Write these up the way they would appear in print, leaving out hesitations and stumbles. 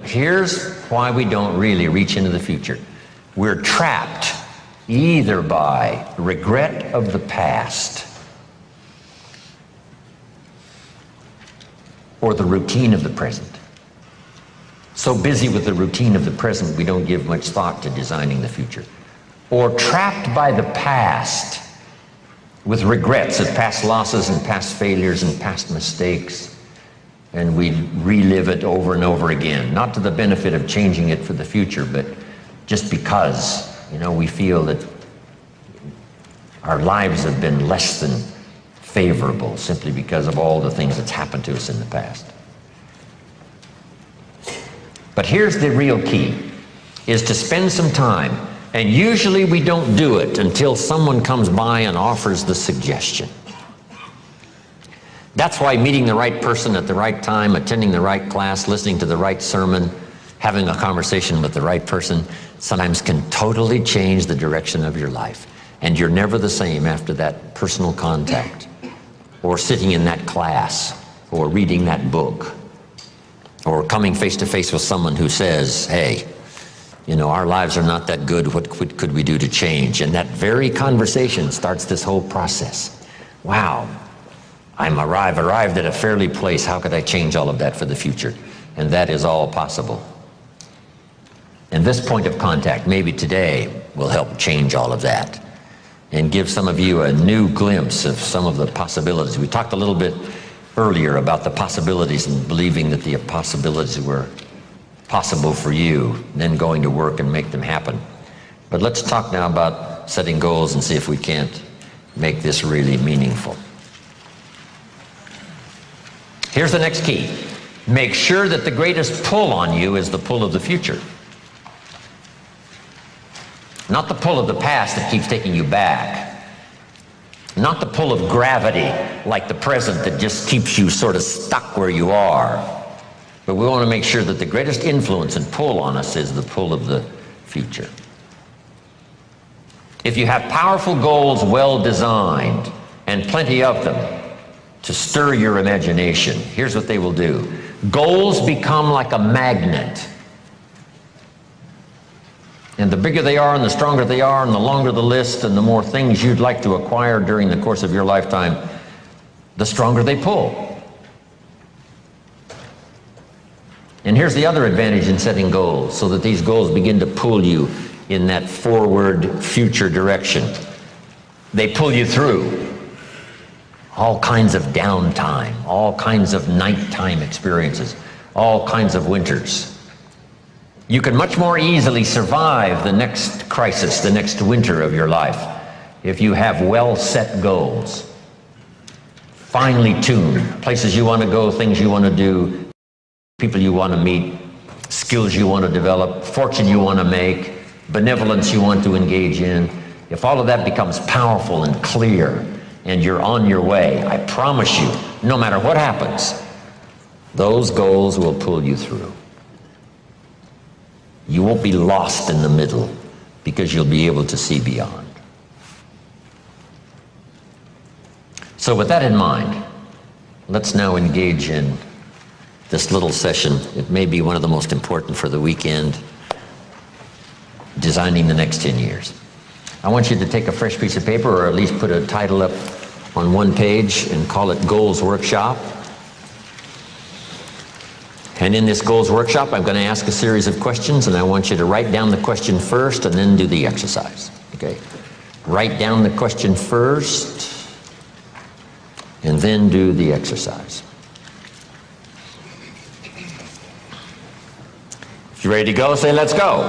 Here's why we don't really reach into the future. We're trapped either by regret of the past or the routine of the present. So busy with the routine of the present, we don't give much thought to designing the future. Or trapped by the past with regrets of past losses and past failures and past mistakes, and we relive it over and over again, not to the benefit of changing it for the future, but just because, we feel that our lives have been less than favorable simply because of all the things that's happened to us in the past. But here's the real key, is to spend some time, and usually we don't do it until someone comes by and offers the suggestion. That's why meeting the right person at the right time, attending the right class, listening to the right sermon, having a conversation with the right person sometimes can totally change the direction of your life. And you're never the same after that personal contact, or sitting in that class, or reading that book, or coming face to face with someone who says, hey, our lives are not that good, what could we do to change? And that very conversation starts this whole process. Wow, I've arrived at a fairly place, how could I change all of that for the future? And that is all possible. And this point of contact, maybe today, will help change all of that and give some of you a new glimpse of some of the possibilities. We talked a little bit earlier about the possibilities and believing that the possibilities were possible for you, then going to work and make them happen. But let's talk now about setting goals and see if we can't make this really meaningful. Here's the next key. Make sure that the greatest pull on you is the pull of the future. Not the pull of the past that keeps taking you back. Not the pull of gravity like the present that just keeps you sort of stuck where you are. But we want to make sure that the greatest influence and pull on us is the pull of the future. If you have powerful goals well designed, and plenty of them, to stir your imagination, here's what they will do. Goals become like a magnet. And the bigger they are and the stronger they are and the longer the list and the more things you'd like to acquire during the course of your lifetime, the stronger they pull. And here's the other advantage in setting goals, so that these goals begin to pull you in that forward future direction. They pull you through all kinds of downtime, all kinds of nighttime experiences, all kinds of winters. You can much more easily survive the next crisis, the next winter of your life, if you have well-set goals, finely tuned, places you want to go, things you want to do, people you want to meet, skills you want to develop, fortune you want to make, benevolence you want to engage in. If all of that becomes powerful and clear and you're on your way, I promise you, no matter what happens, those goals will pull you through. You won't be lost in the middle because you'll be able to see beyond. So with that in mind, let's now engage in this little session. It may be one of the most important for the weekend, designing the next 10 years. I want you to take a fresh piece of paper, or at least put a title up on one page and call it Goals Workshop. And in this Goals Workshop, I'm going to ask a series of questions, and I want you to write down the question first and then do the exercise. Okay? Write down the question first and then do the exercise. If you're ready to go, say, let's go.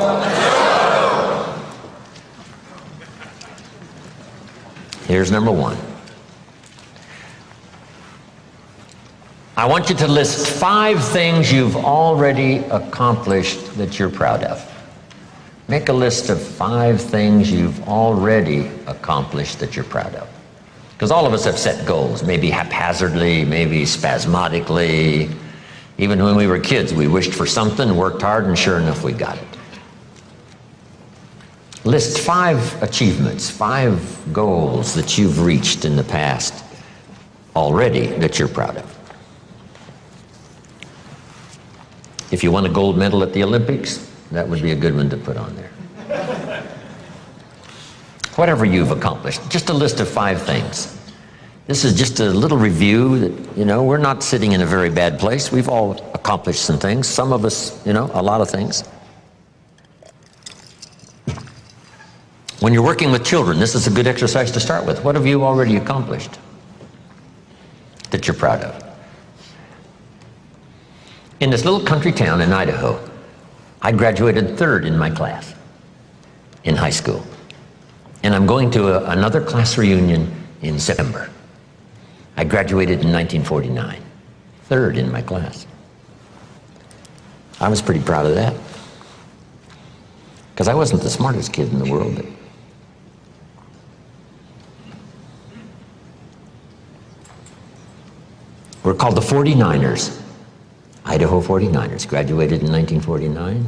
Here's number one. I want you to list 5 things you've already accomplished that you're proud of. Make a list of 5 things you've already accomplished that you're proud of. Because all of us have set goals, maybe haphazardly, maybe spasmodically. Even when we were kids, we wished for something, worked hard, and sure enough, we got it. List 5 achievements, 5 goals that you've reached in the past already that you're proud of. If you won a gold medal at the Olympics, that would be a good one to put on there. Whatever you've accomplished, just a list of 5 things. This is just a little review that, we're not sitting in a very bad place. We've all accomplished some things. Some of us, a lot of things. When you're working with children, this is a good exercise to start with. What have you already accomplished that you're proud of? In this little country town in Idaho, I graduated 3rd in my class in high school. And I'm going to another class reunion in September. I graduated in 1949, 3rd in my class. I was pretty proud of that, because I wasn't the smartest kid in the world. But we're called the 49ers, Idaho 49ers, graduated in 1949.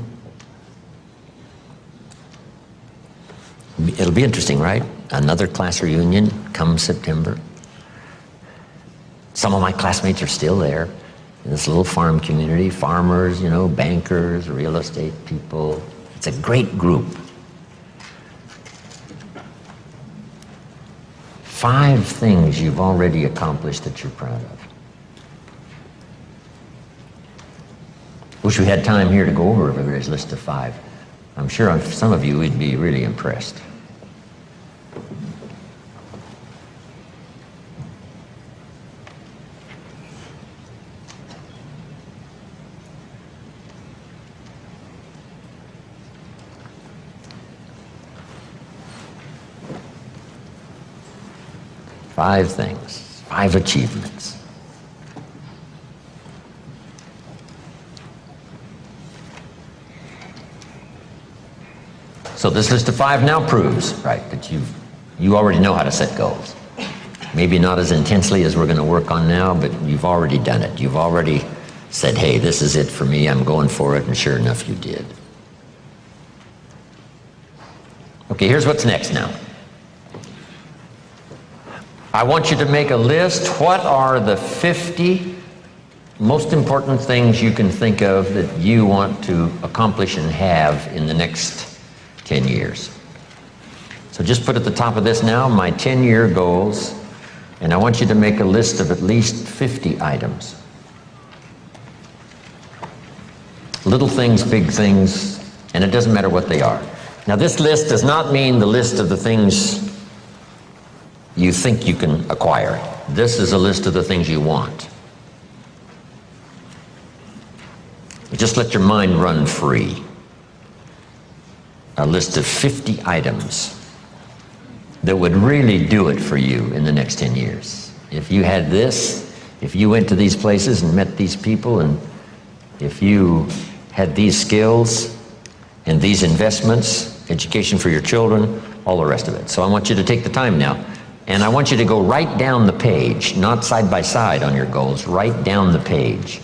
It'll be interesting, right? Another class reunion come September. Some of my classmates are still there in this little farm community, farmers, bankers, real estate people. It's a great group. 5 things you've already accomplished that you're proud of. Wish we had time here to go over everybody's list of 5. I'm sure some of you would be really impressed. Five things, 5 achievements. So this list of 5 now proves, right, that you already know how to set goals. Maybe not as intensely as we're going to work on now, but you've already done it. You've already said, hey, this is it for me, I'm going for it, and sure enough, you did. Okay, here's what's next now. I want you to make a list. What are the 50 most important things you can think of that you want to accomplish and have in the next 10 years? So just put at the top of this now, my 10-year goals, and I want you to make a list of at least 50 items. Little things, big things, and it doesn't matter what they are. Now this list does not mean the list of the things you think you can acquire. This is a list of the things you want. Just let your mind run free. A list of 50 items that would really do it for you in the next 10 years. If you had this, if you went to these places and met these people, and if you had these skills and these investments, education for your children, all the rest of it. So I want you to take the time now, and I want you to go right down the page, not side by side on your goals, right down the page.